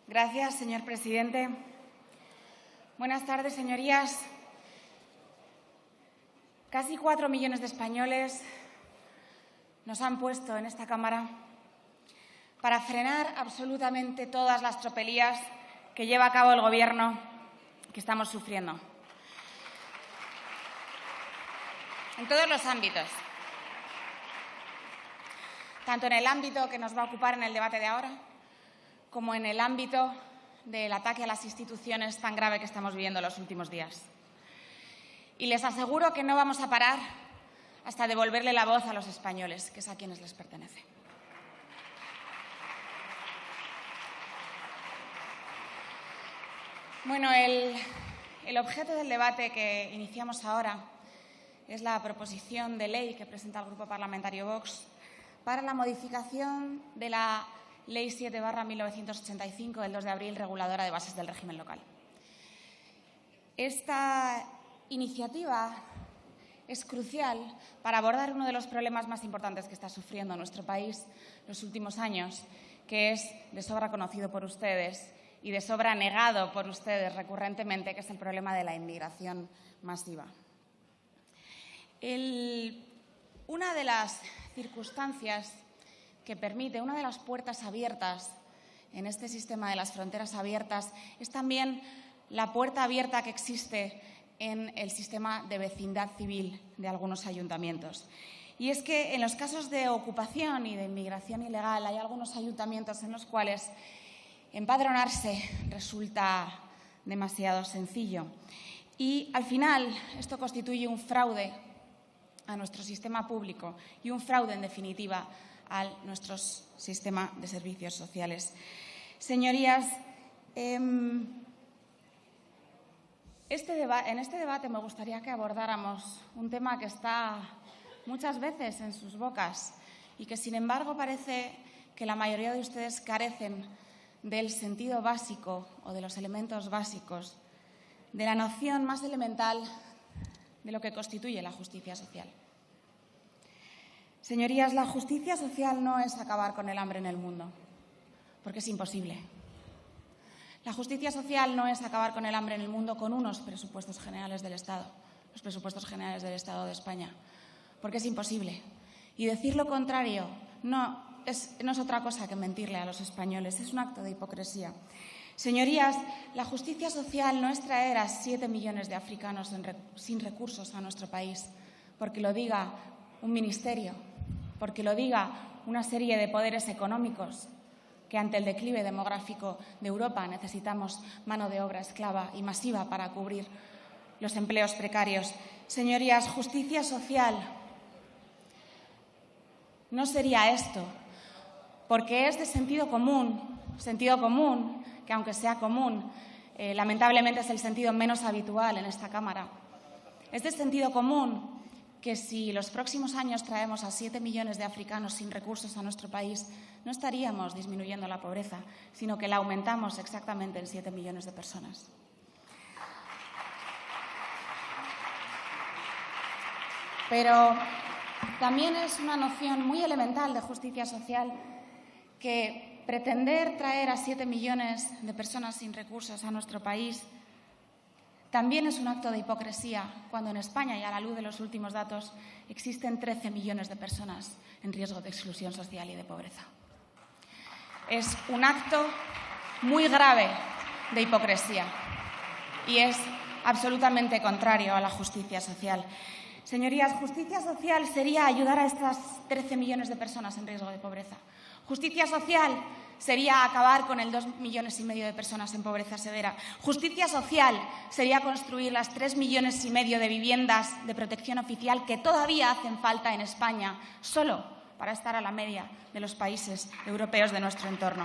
Gracias, señor presidente. Buenas tardes, señorías. Casi 4 millones de españoles nos han puesto en esta Cámara para frenar absolutamente todas las tropelías que lleva a cabo el Gobierno que estamos sufriendo. En todos los ámbitos. Tanto en el ámbito que nos va a ocupar en el debate de ahora, como en el ámbito del ataque a las instituciones tan grave que estamos viviendo en los últimos días. Y les aseguro que no vamos a parar hasta devolverle la voz a los españoles, que es a quienes les pertenece. Bueno, el objeto del debate que iniciamos ahora es la proposición de ley que presenta el Grupo Parlamentario Vox para la modificación de la Ley 7/1985 del 2 de abril, reguladora de bases del régimen local. Esta iniciativa es crucial para abordar uno de los problemas más importantes que está sufriendo nuestro país en los últimos años, que es de sobra conocido por ustedes y de sobra negado por ustedes recurrentemente, que es el problema de la inmigración masiva. Una de las circunstancias que permite, una de las puertas abiertas en este sistema de las fronteras abiertas, es también la puerta abierta que existe en el sistema de vecindad civil de algunos ayuntamientos. Y es que en los casos de ocupación y de inmigración ilegal hay algunos ayuntamientos en los cuales empadronarse resulta demasiado sencillo. Y al final esto constituye un fraude a nuestro sistema público y un fraude, en definitiva, a nuestro sistema de servicios sociales. Señorías, en este debate me gustaría que abordáramos un tema que está muchas veces en sus bocas y que, sin embargo, parece que la mayoría de ustedes carecen del sentido básico o de los elementos básicos, de la noción más elemental de lo que constituye la justicia social. Señorías, la justicia social no es acabar con el hambre en el mundo, porque es imposible. La justicia social no es acabar con el hambre en el mundo con unos presupuestos generales del Estado, los presupuestos generales del Estado de España, porque es imposible. Y decir lo contrario no es otra cosa que mentirle a los españoles, es un acto de hipocresía. Señorías, la justicia social no es traer a 7 millones de africanos sin recursos a nuestro país, porque lo diga un ministerio, porque lo diga una serie de poderes económicos que ante el declive demográfico de Europa necesitamos mano de obra esclava y masiva para cubrir los empleos precarios. Señorías, justicia social no sería esto, porque es de sentido común que, aunque sea común, lamentablemente es el sentido menos habitual en esta Cámara. Es de sentido común que si los próximos años traemos a 7 millones de africanos sin recursos a nuestro país, no estaríamos disminuyendo la pobreza, sino que la aumentamos exactamente en 7 millones de personas. Pero también es una noción muy elemental de justicia social que pretender traer a 7 millones de personas sin recursos a nuestro país también es un acto de hipocresía cuando en España, y a la luz de los últimos datos, existen 13 millones de personas en riesgo de exclusión social y de pobreza. Es un acto muy grave de hipocresía y es absolutamente contrario a la justicia social. Señorías, justicia social sería ayudar a estas 13 millones de personas en riesgo de pobreza. Justicia social sería acabar con el 2,5 millones de personas en pobreza severa. Justicia social sería construir las 3,5 millones de viviendas de protección oficial que todavía hacen falta en España, solo para estar a la media de los países europeos de nuestro entorno.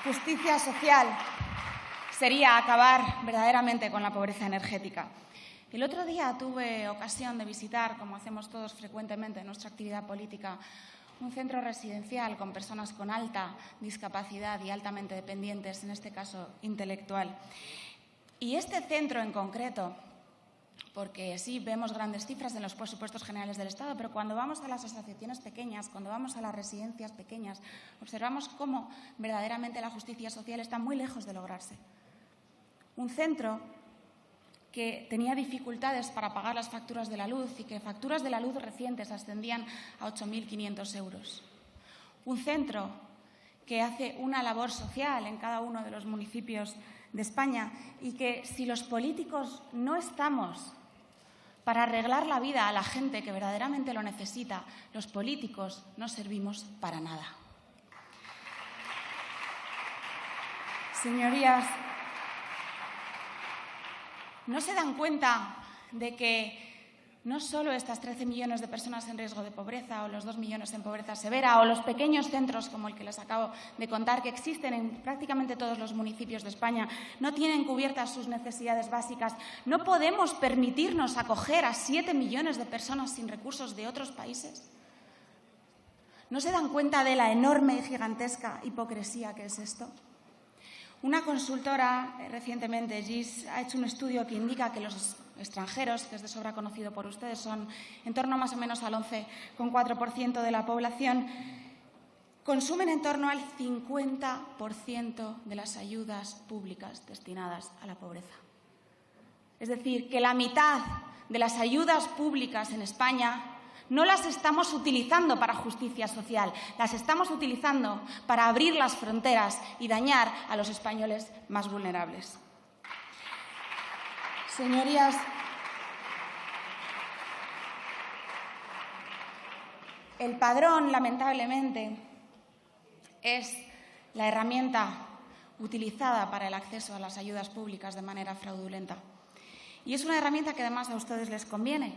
Justicia social sería acabar verdaderamente con la pobreza energética. El otro día tuve ocasión de visitar, como hacemos todos frecuentemente en nuestra actividad política, un centro residencial con personas con alta discapacidad y altamente dependientes, en este caso intelectual. Y este centro en concreto porque sí, vemos grandes cifras en los presupuestos generales del Estado, pero cuando vamos a las asociaciones pequeñas, cuando vamos a las residencias pequeñas, observamos cómo verdaderamente la justicia social está muy lejos de lograrse. Un centro que tenía dificultades para pagar las facturas de la luz y que facturas de la luz recientes ascendían a 8.500 euros. Un centro que hace una labor social en cada uno de los municipios de España y que si los políticos no estamos para arreglar la vida a la gente que verdaderamente lo necesita, los políticos no servimos para nada. Señorías, ¿no se dan cuenta de que no solo estas 13 millones de personas en riesgo de pobreza o los 2 millones en pobreza severa o los pequeños centros como el que les acabo de contar que existen en prácticamente todos los municipios de España no tienen cubiertas sus necesidades básicas? ¿No podemos permitirnos acoger a 7 millones de personas sin recursos de otros países? ¿No se dan cuenta de la enorme y gigantesca hipocresía que es esto? Una consultora recientemente, GIS, ha hecho un estudio que indica que los extranjeros, que es de sobra conocido por ustedes, son en torno más o menos al 11,4% de la población, consumen en torno al 50% de las ayudas públicas destinadas a la pobreza. Es decir, que la mitad de las ayudas públicas en España no las estamos utilizando para justicia social, las estamos utilizando para abrir las fronteras y dañar a los españoles más vulnerables. Señorías, el padrón, lamentablemente, es la herramienta utilizada para el acceso a las ayudas públicas de manera fraudulenta. Y es una herramienta que además a ustedes les conviene,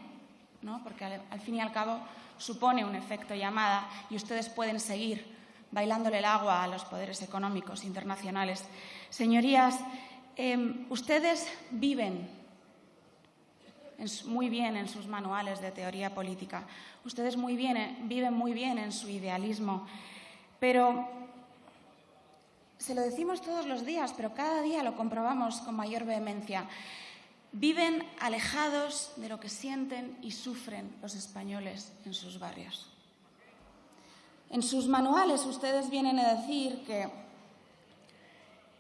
¿no? Porque al fin y al cabo supone un efecto llamada y ustedes pueden seguir bailándole el agua a los poderes económicos internacionales. Señorías, ustedes viven muy bien en sus manuales de teoría política, ustedes viven muy bien en su idealismo, pero se lo decimos todos los días, pero cada día lo comprobamos con mayor vehemencia. Viven alejados de lo que sienten y sufren los españoles en sus barrios. En sus manuales ustedes vienen a decir que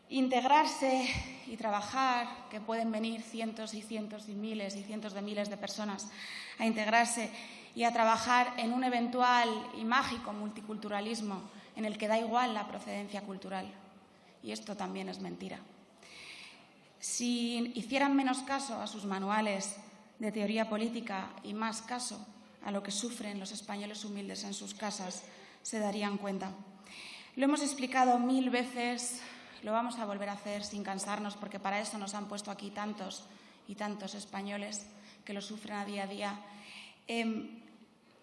integrarse y trabajar, que pueden venir cientos y cientos y miles y cientos de miles de personas a integrarse y a trabajar en un eventual y mágico multiculturalismo en el que da igual la procedencia cultural. Y esto también es mentira. Si hicieran menos caso a sus manuales de teoría política y más caso a lo que sufren los españoles humildes en sus casas, se darían cuenta. Lo hemos explicado 1000 veces, lo vamos a volver a hacer sin cansarnos, porque para eso nos han puesto aquí tantos y tantos españoles que lo sufren a día.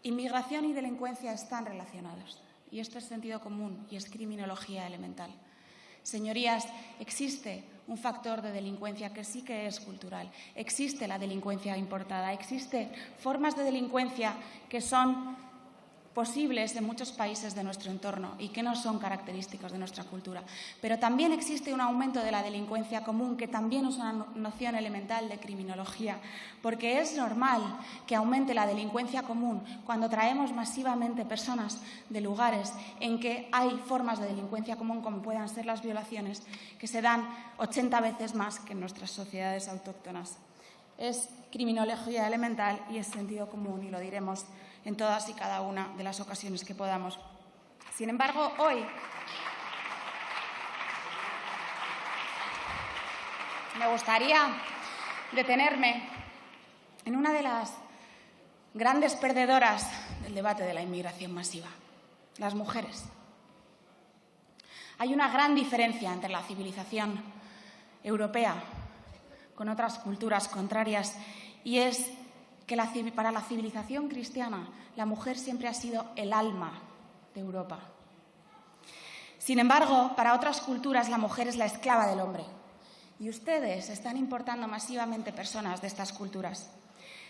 Inmigración y delincuencia están relacionados, y esto es sentido común y es criminología elemental. Señorías, existe un factor de delincuencia que sí que es cultural. Existe la delincuencia importada, existen formas de delincuencia que son posibles en muchos países de nuestro entorno y que no son característicos de nuestra cultura. Pero también existe un aumento de la delincuencia común, que también es una noción elemental de criminología, porque es normal que aumente la delincuencia común cuando traemos masivamente personas de lugares en que hay formas de delincuencia común, como puedan ser las violaciones, que se dan 80 veces más que en nuestras sociedades autóctonas. Es criminología elemental y es sentido común, y lo diremos en todas y cada una de las ocasiones que podamos. Sin embargo, hoy me gustaría detenerme en una de las grandes perdedoras del debate de la inmigración masiva, las mujeres. Hay una gran diferencia entre la civilización europea con otras culturas contrarias, y es que para la civilización cristiana la mujer siempre ha sido el alma de Europa. Sin embargo, para otras culturas la mujer es la esclava del hombre. Y ustedes están importando masivamente personas de estas culturas.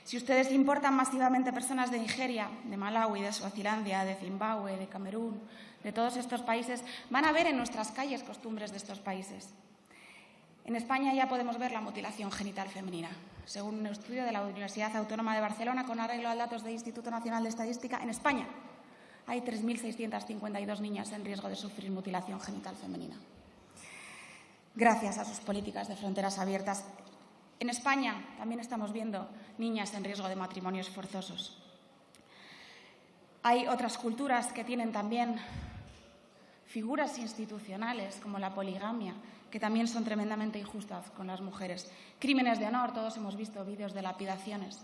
Si ustedes importan masivamente personas de Nigeria, de Malaui, de Suazilandia, de Zimbabue, de Camerún, de todos estos países, van a ver en nuestras calles costumbres de estos países. En España ya podemos ver la mutilación genital femenina. Según un estudio de la Universidad Autónoma de Barcelona, con arreglo a datos del Instituto Nacional de Estadística, en España hay 3.652 niñas en riesgo de sufrir mutilación genital femenina. Gracias a sus políticas de fronteras abiertas, en España también estamos viendo niñas en riesgo de matrimonios forzosos. Hay otras culturas que tienen también figuras institucionales como la poligamia, que también son tremendamente injustas con las mujeres. Crímenes de honor, todos hemos visto vídeos de lapidaciones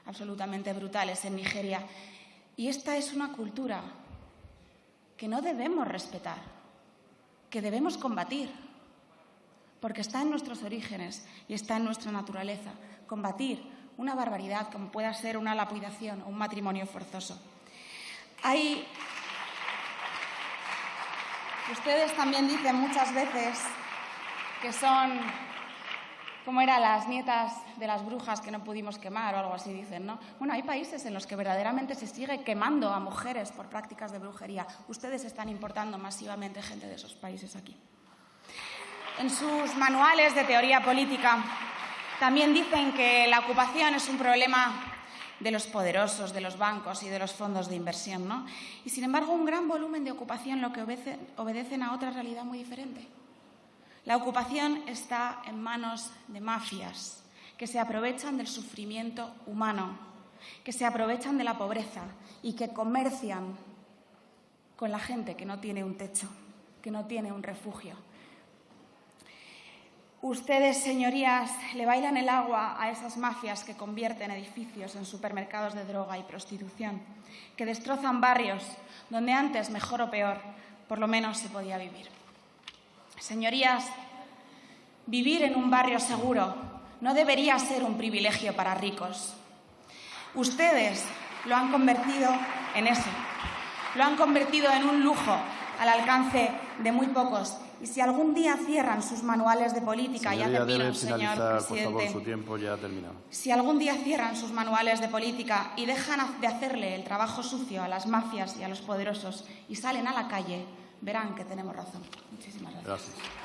absolutamente brutales en Nigeria. Y esta es una cultura que no debemos respetar, que debemos combatir, porque está en nuestros orígenes y está en nuestra naturaleza. Combatir una barbaridad como pueda ser una lapidación o un matrimonio forzoso. Ustedes también dicen muchas veces que son, ¿cómo eran las nietas de las brujas que no pudimos quemar o algo así dicen, ¿no? Bueno, hay países en los que verdaderamente se sigue quemando a mujeres por prácticas de brujería. Ustedes están importando masivamente gente de esos países aquí. En sus manuales de teoría política también dicen que la ocupación es un problema de los poderosos, de los bancos y de los fondos de inversión, ¿no? Y, sin embargo, un gran volumen de ocupación lo que obedecen a otra realidad muy diferente. La ocupación está en manos de mafias que se aprovechan del sufrimiento humano, que se aprovechan de la pobreza y que comercian con la gente que no tiene un techo, que no tiene un refugio. Ustedes, señorías, le bailan el agua a esas mafias que convierten edificios en supermercados de droga y prostitución, que destrozan barrios donde antes, mejor o peor, por lo menos se podía vivir. Señorías, vivir en un barrio seguro no debería ser un privilegio para ricos. Ustedes lo han convertido en eso. Lo han convertido en un lujo al alcance de muy pocos. Y si algún día cierran sus manuales de política, señor presidente, por favor, su tiempo ya ha terminado. Si algún día cierran sus manuales de política y dejan de hacerle el trabajo sucio a las mafias y a los poderosos y salen a la calle, verán que tenemos razón. Muchísimas gracias. Gracias.